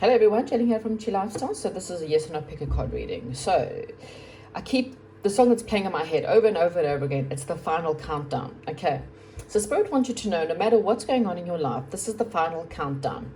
Hello everyone, Jolene here from Chi Lifestyle. So this is a yes or no pick a card reading. So I keep the song that's playing in my head over and over and over again. It's the final countdown. Okay. So Spirit wants you to know, no matter what's going on in your life, this is the final countdown.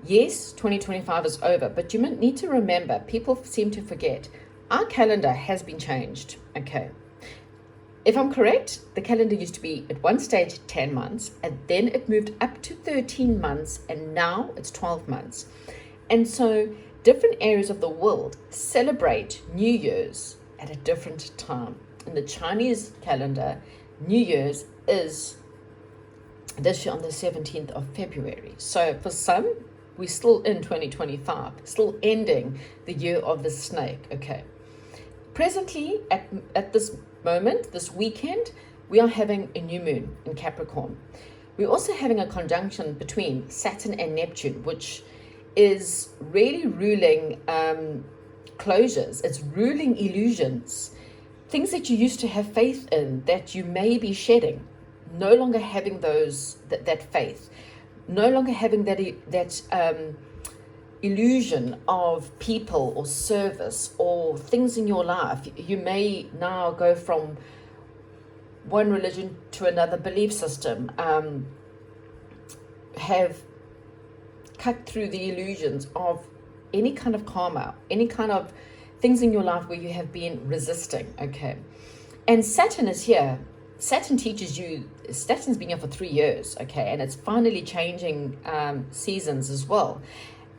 Yes, 2025 is over, but you need to remember, people seem to forget, our calendar has been changed. Okay. If I'm correct, the calendar used to be at one stage 10 months, and then it moved up to 13 months, and now it's 12 months. And so different areas of the world celebrate New Year's at a different time. In the Chinese calendar, New Year's is this year on the 17th of February. So for some, we're still in 2025, still ending the year of the snake. Okay. Presently, at this moment, this weekend, we are having a new moon in Capricorn. We're also having a conjunction between Saturn and Neptune, which is really ruling closures. It's ruling illusions, things that you used to have faith in that you may be shedding, no longer having that faith, no longer having that illusion of people or service or things in your life. You may now go from one religion to another belief system, have cut through the illusions of any kind of karma, any kind of things in your life where you have been resisting. Okay. And Saturn is here. Saturn teaches you, Saturn's been here for 3 years. Okay. And it's finally changing seasons as well.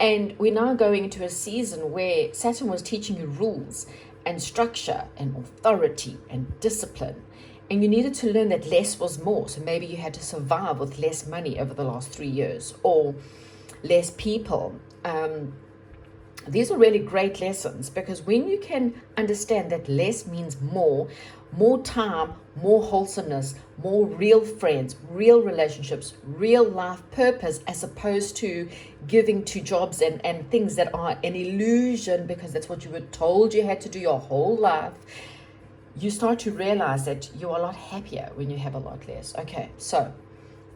And we're now going into a season where Saturn was teaching you rules and structure and authority and discipline. And you needed to learn that less was more. So maybe you had to survive with less money over the last 3 years, or less people. These are really great lessons, because when you can understand that less means more time, more wholesomeness, more real friends, real relationships, real life purpose, as opposed to giving to jobs and things that are an illusion because that's what you were told you had to do your whole life, you start to realize that you're a lot happier when you have a lot less. Okay, so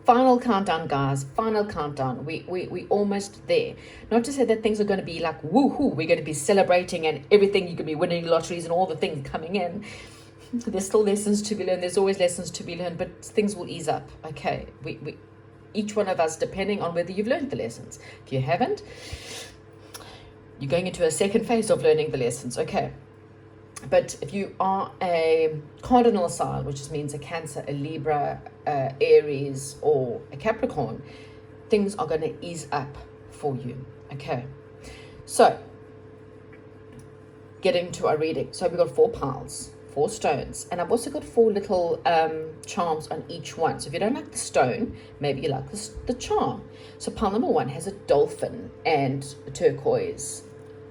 final countdown, guys. Final countdown. We almost there. Not to say that things are going to be like woohoo. We're going to be celebrating and everything. You can be winning lotteries and all the things coming in. There's still lessons to be learned. There's always lessons to be learned, but things will ease up. Okay. We each one of us, depending on whether you've learned the lessons. If you haven't, you're going into a second phase of learning the lessons. Okay. But if you are a cardinal sign, which just means a Cancer, a Libra, Aries, or a Capricorn, things are going to ease up for you. Okay. So, getting to our reading. So we've got 4 piles, 4 stones, and I've also got 4 little charms on each one. So if you don't like the stone, maybe you like the charm. So pile number 1 has a dolphin and a turquoise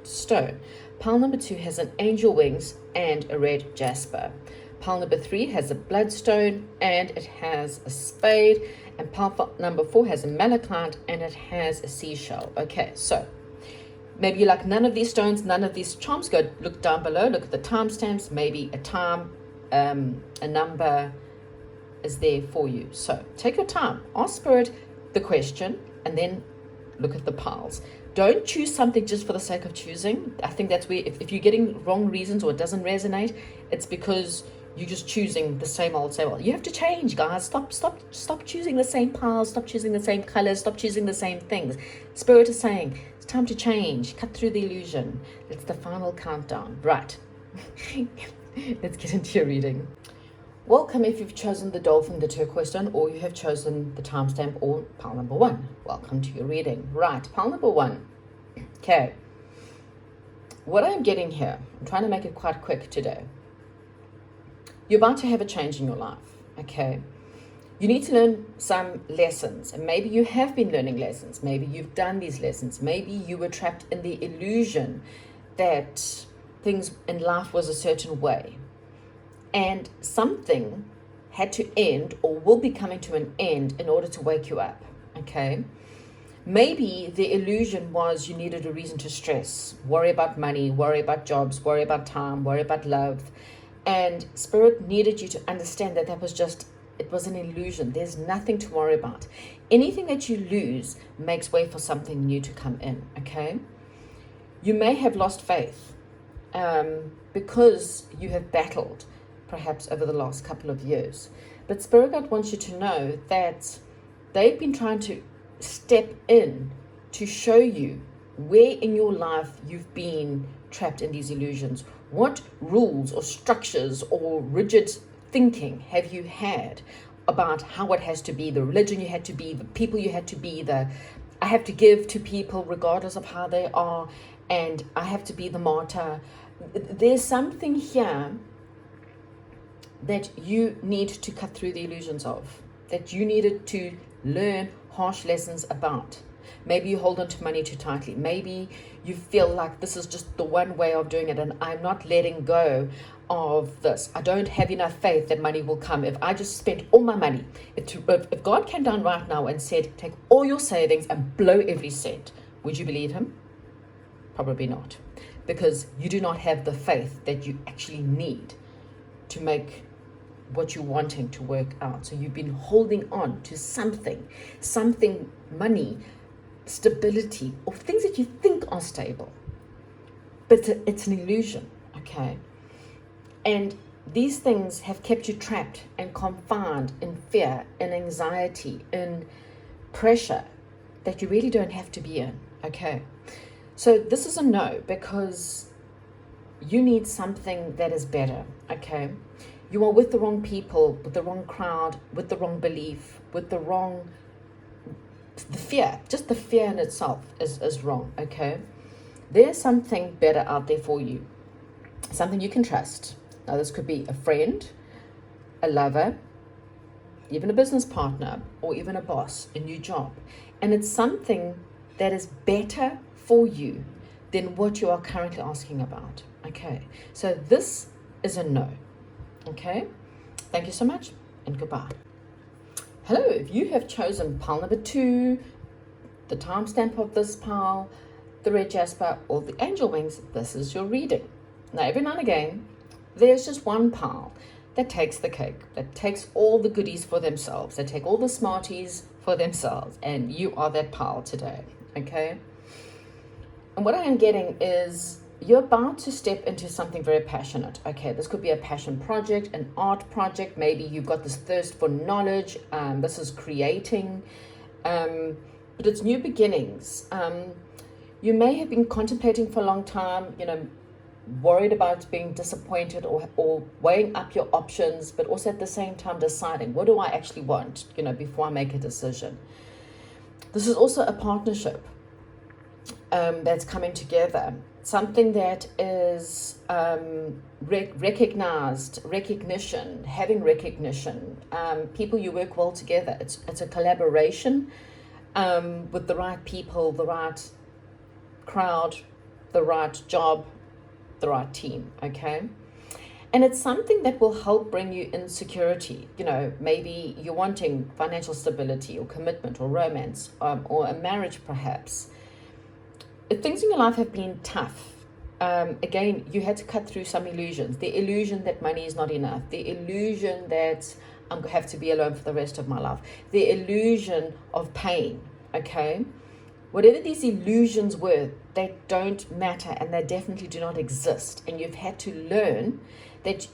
stone. Pile number 2 has an angel wings and a red jasper. Pile number 3 has a bloodstone and it has a spade. And pile number 4 has a malachite and it has a seashell. Okay, so maybe you like none of these stones, none of these charms. Go look down below, look at the timestamps. Maybe a time, a number is there for you. So take your time, ask Spirit the question, and then look at the piles. Don't choose something just for the sake of choosing. I think that's where, if you're getting wrong reasons or it doesn't resonate, it's because you're just choosing the same old, same old. You have to change, guys. Stop choosing the same piles. Stop choosing the same colors. Stop choosing the same things. Spirit is saying, it's time to change. Cut through the illusion. It's the final countdown. Right. Let's get into your reading. Welcome if you've chosen the dolphin, the turquoise stone, or you have chosen the timestamp or pile number 1. Welcome to your reading. Right, pile number 1. Okay. What I'm getting here, I'm trying to make it quite quick today. You're about to have a change in your life, okay? You need to learn some lessons, and maybe you have been learning lessons. Maybe you've done these lessons. Maybe you were trapped in the illusion that things in life was a certain way. And something had to end or will be coming to an end in order to wake you up, okay? Maybe the illusion was you needed a reason to stress, worry about money, worry about jobs, worry about time, worry about love. And Spirit needed you to understand that that was just It was an illusion. There's nothing to worry about. Anything that you lose makes way for something new to come in, okay? You may have lost faith because you have battled perhaps over the last couple of years. But Spirit God wants you to know that they've been trying to step in to show you where in your life you've been trapped in these illusions. What rules or structures or rigid thinking have you had about how it has to be, the religion you had to be, the people you had to be, I have to give to people regardless of how they are, and I have to be the martyr. There's something here that you need to cut through the illusions of, that you needed to learn harsh lessons about. Maybe you hold on to money too tightly. Maybe you feel like this is just the one way of doing it and I'm not letting go of this. I don't have enough faith that money will come. If I just spent all my money, if God came down right now and said, take all your savings and blow every cent, would you believe him? Probably not. Because you do not have the faith that you actually need to make what you're wanting to work out. So you've been holding on to something, money, stability, or things that you think are stable. But it's an illusion, okay? And these things have kept you trapped and confined in fear, in anxiety, in pressure that you really don't have to be in, okay? So this is a no, because you need something that is better, okay? You are with the wrong people, with the wrong crowd, with the wrong belief, with the fear. Just the fear in itself is wrong, okay? There's something better out there for you, something you can trust. Now, this could be a friend, a lover, even a business partner, or even a boss, a new job. And it's something that is better for you than what you are currently asking about, okay? So this is a no, okay? Thank you so much, and goodbye. Hello, if you have chosen pile number 2, the timestamp of this pile, the red jasper, or the angel wings, this is your reading. Now, every now and again, there's just one pile that takes the cake, that takes all the goodies for themselves, that take all the smarties for themselves, and you are that pile today, okay? And what I am getting is you're about to step into something very passionate, okay? This could be a passion project, an art project. Maybe you've got this thirst for knowledge. This is creating, but it's new beginnings. You may have been contemplating for a long time, worried about being disappointed or weighing up your options, but also at the same time deciding, what do I actually want, before I make a decision. This is also a partnership that's coming together. Something that is recognition, having recognition, people you work well together. It's a collaboration with the right people, the right crowd, the right job, the right team, okay? And it's something that will help bring you in security. Maybe you're wanting financial stability or commitment or romance or a marriage perhaps. If things in your life have been tough, again, you had to cut through some illusions. The illusion that money is not enough. The illusion that I'm going to have to be alone for the rest of my life. The illusion of pain, okay? Whatever these illusions were, they don't matter and they definitely do not exist. And you've had to learn that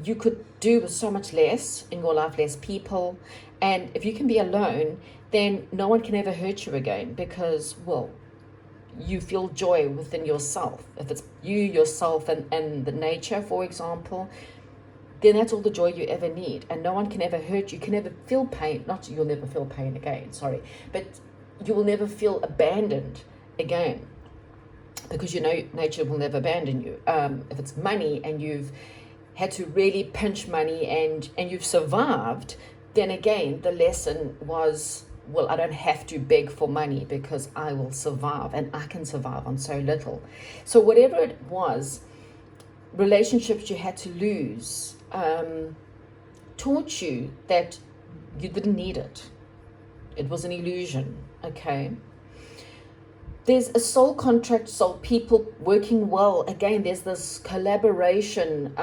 you could do with so much less in your life, less people. And if you can be alone, then no one can ever hurt you again because, well, you feel joy within yourself. If it's you, yourself, and the nature, for example, then that's all the joy you ever need. And no one can ever hurt you. You can never feel pain. Not you'll never feel pain again, sorry. But you will never feel abandoned again because nature will never abandon you. If it's money and you've had to really pinch money and you've survived, then again, the lesson was, well, I don't have to beg for money because I will survive and I can survive on so little. So whatever it was, relationships you had to lose taught you that you didn't need it. It was an illusion, okay? There's a soul contract, soul people working well. Again, there's this collaboration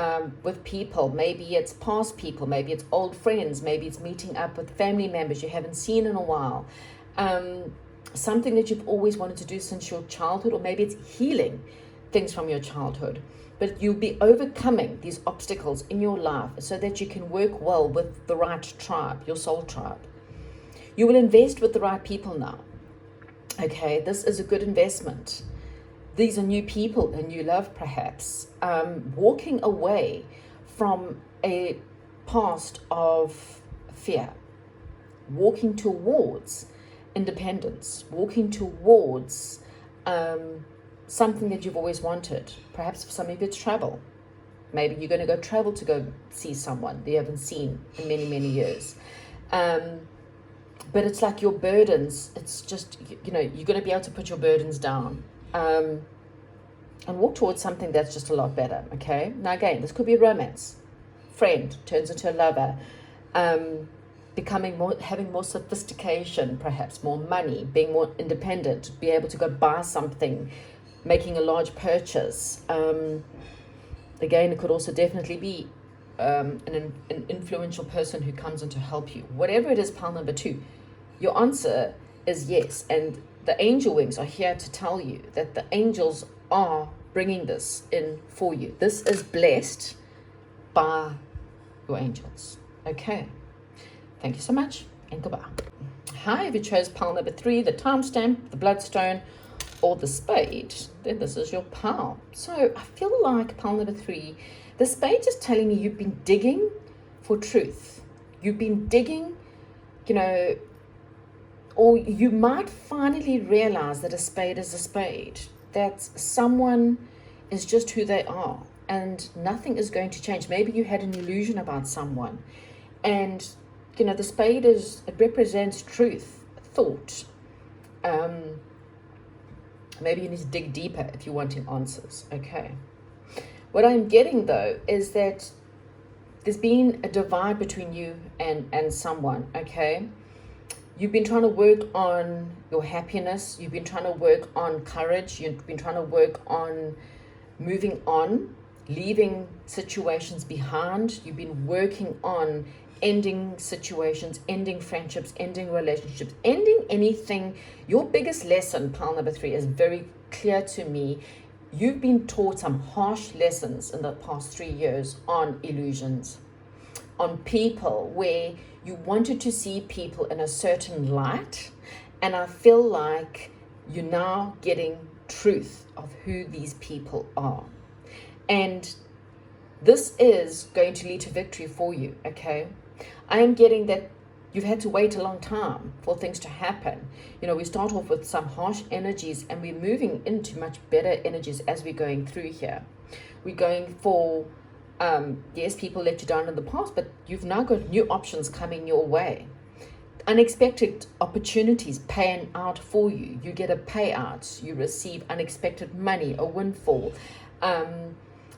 with people. Maybe it's past people, maybe it's old friends, maybe it's meeting up with family members you haven't seen in a while. Something that you've always wanted to do since your childhood, or maybe it's healing things from your childhood. But you'll be overcoming these obstacles in your life so that you can work well with the right tribe, your soul tribe. You will invest with the right people now. Okay, this is a good investment. These are new people, a new love perhaps. Walking away from a past of fear. Walking towards independence. Walking towards something that you've always wanted. Perhaps for some of you it's travel. Maybe you're going to go travel to go see someone that you haven't seen in many, many years. But it's like your burdens, it's just, you're going to be able to put your burdens down and walk towards something that's just a lot better, okay? Now, again, this could be a romance. Friend turns into a lover. Becoming more, having more sophistication, perhaps more money, being more independent, be able to go buy something, making a large purchase. Again, it could also definitely be an influential person who comes in to help you. Whatever it is, pile number 2, your answer is yes. And the angel wings are here to tell you that the angels are bringing this in for you. This is blessed by your angels. Okay. Thank you so much and goodbye. Hi, if you chose pile number 3, the timestamp, the bloodstone, or the spade, then this is your pile. So I feel like pile number 3, the spade is telling me you've been digging for truth. You've been digging, or you might finally realize that a spade is a spade, that someone is just who they are and nothing is going to change. Maybe you had an illusion about someone, and the spade it represents truth, thought. Maybe you need to dig deeper if you're wanting answers. Okay. What I'm getting though is that there's been a divide between you and someone. Okay. You've been trying to work on your happiness. You've been trying to work on courage. You've been trying to work on moving on, leaving situations behind. You've been working on ending situations, ending friendships, ending relationships, ending anything. Your biggest lesson, pile number 3, is very clear to me. You've been taught some harsh lessons in the past 3 years on illusions, on people where you wanted to see people in a certain light. And I feel like you're now getting truth of who these people are. And this is going to lead to victory for you, okay? I am getting that you've had to wait a long time for things to happen. We start off with some harsh energies and we're moving into much better energies as we're going through here. We're going for, yes, people let you down in the past, but you've now got new options coming your way. Unexpected opportunities paying out for you. You get a payout. You receive unexpected money, a windfall.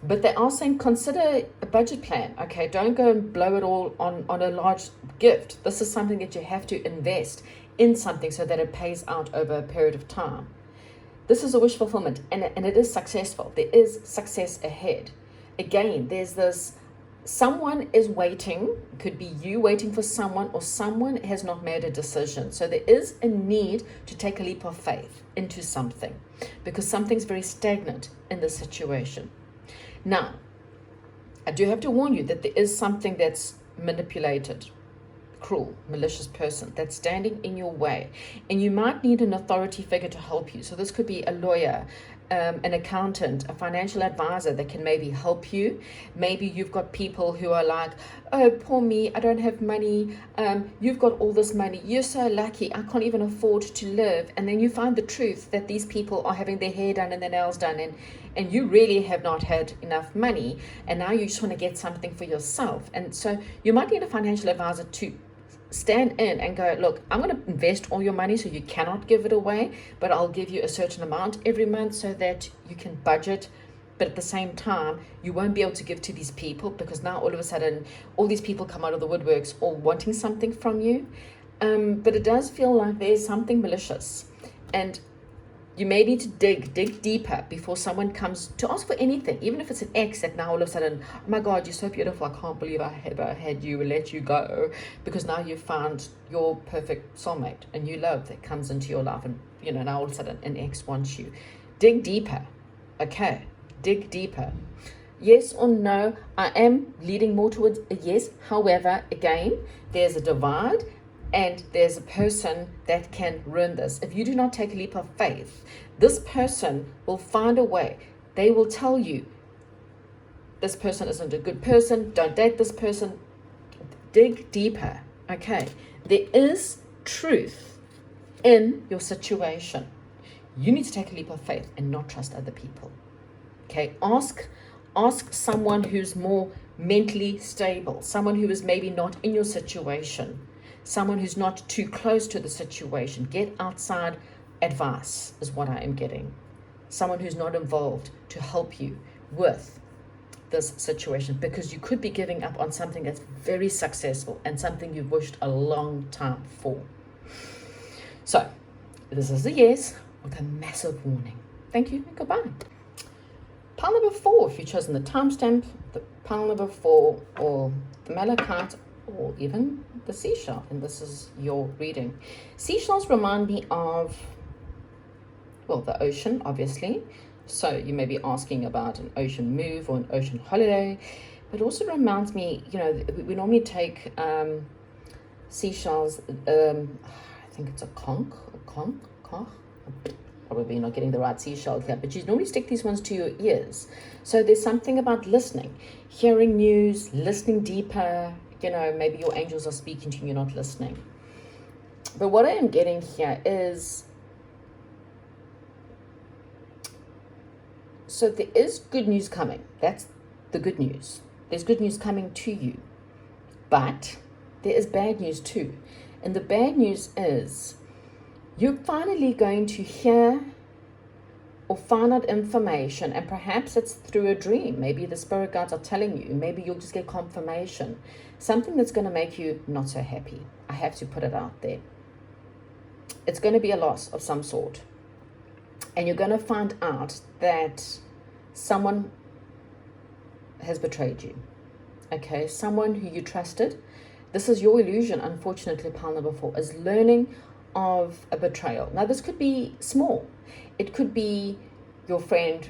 But they are saying consider a budget plan. Okay, don't go and blow it all on a large gift. This is something that you have to invest in something so that it pays out over a period of time. This is a wish fulfillment, and it is successful. There is success ahead. Again, there's this, someone is waiting. It could be you waiting for someone, or someone has not made a decision. So there is a need to take a leap of faith into something because something's very stagnant in the situation. Now, I do have to warn you that there is something that's manipulated, cruel, malicious person that's standing in your way. And you might need an authority figure to help you. So this could be a lawyer, an accountant, a financial advisor that can maybe help you. Maybe you've got people who are like, oh, poor me, I don't have money. You've got all this money. You're so lucky. I can't even afford to live. And then you find the truth that these people are having their hair done and their nails done, and you really have not had enough money. And now you just want to get something for yourself. And so you might need a financial advisor to stand in and go, look, I'm going to invest all your money so you cannot give it away, but I'll give you a certain amount every month so that you can budget. But at the same time, you won't be able to give to these people because now all of a sudden, all these people come out of the woodworks all wanting something from you. But it does feel like there's something malicious. And You may need to dig deeper before someone comes to ask for anything, even if it's an ex that now all of a sudden, oh my God, you're so beautiful, I can't believe I ever had you let you go, because now you've found your perfect soulmate, a new love that comes into your life, and now all of a sudden an ex wants you. Dig deeper, okay? Dig deeper. Yes or no? I am leading more towards a yes. However, again, there's a divide. And there's a person that can ruin this. If you do not take a leap of faith, this person will find a way. They will tell you, this person isn't a good person, don't date this person. Dig deeper, okay? There is truth in your situation. You need to take a leap of faith and not trust other people, okay? Ask someone who's more mentally stable, someone who is maybe not in your situation, someone who's not too close to the situation. Get outside advice is what I am getting. Someone who's not involved to help you with this situation, because you could be giving up on something that's very successful and something you've wished a long time for. So this is a yes with a massive warning. Thank you and goodbye. Pile number 4, if you've chosen the timestamp, the pile number 4, or the malachite, or even the seashell, and this is your reading. Seashells remind me of, well, the ocean, obviously. So you may be asking about an ocean move or an ocean holiday, but it also reminds me, we normally take seashells, I think it's a conch, probably not getting the right seashell here, but you normally stick these ones to your ears. So there's something about listening, hearing news, listening deeper. Maybe your angels are speaking to you, you're not listening. But what I am getting here is, so there is good news coming. That's the good news. There's good news coming to you. But there is bad news too. And the bad news is, you're finally going to hear or find out information, and perhaps it's through a dream. Maybe the spirit guides are telling you. Maybe you'll just get confirmation. Something that's going to make you not so happy. I have to put it out there. It's going to be a loss of some sort. And you're going to find out that someone has betrayed you. Okay, someone who you trusted. This is your illusion, unfortunately, pile number 4, is learning of a betrayal. Now, this could be small. It could be your friend,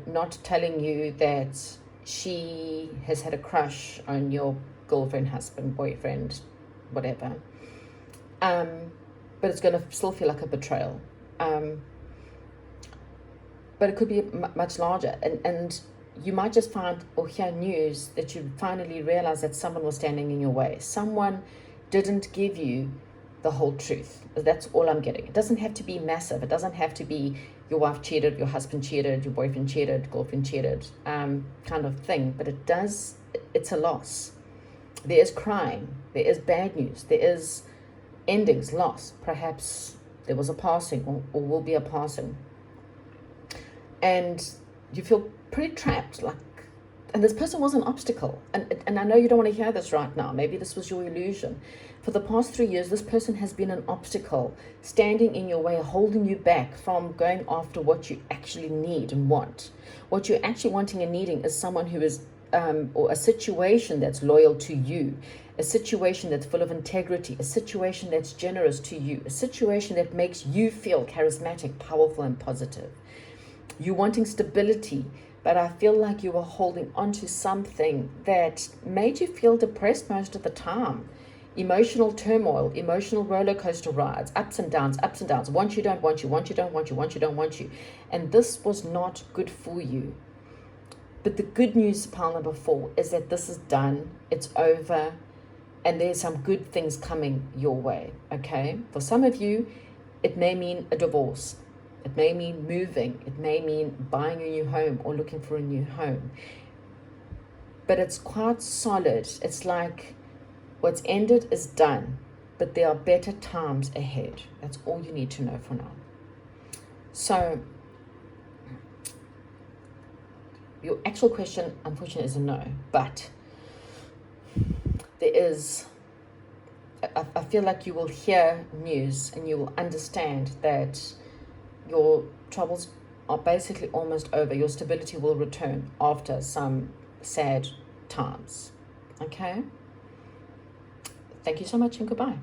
not telling you that she has had a crush on your girlfriend, husband, boyfriend, whatever. But it's going to still feel like a betrayal. But it could be much larger. And you might just find or hear news that you finally realize that someone was standing in your way. Someone didn't give you the whole truth. That's all I'm getting. It doesn't have to be massive. It doesn't have to be your wife cheated, your husband cheated, your boyfriend cheated, girlfriend cheated, kind of thing. But it's a loss. There is crying. There is bad news. There is endings, loss. Perhaps there was a passing or will be a passing. And you feel pretty trapped, and this person was an obstacle. And I know you don't want to hear this right now. Maybe this was your illusion. For the past 3 years, this person has been an obstacle, standing in your way, holding you back from going after what you actually need and want. What you're actually wanting and needing is someone who is, or a situation that's loyal to you, a situation that's full of integrity, a situation that's generous to you, a situation that makes you feel charismatic, powerful, and positive. You're wanting stability, but I feel like you were holding on to something that made you feel depressed most of the time. Emotional turmoil, emotional roller coaster rides, ups and downs, want you, don't want you, want you, don't want you, want you, don't want you. And this was not good for you. But the good news, pile number 4, is that this is done, it's over, and there's some good things coming your way, okay? For some of you, it may mean a divorce. It may mean moving. It may mean buying a new home or looking for a new home. But it's quite solid. It's like what's ended is done, but there are better times ahead. That's all you need to know for now. So your actual question, unfortunately, is a no, but there is, I feel like you will hear news and you will understand that your troubles are basically almost over. Your stability will return after some sad times. Okay? Thank you so much and goodbye.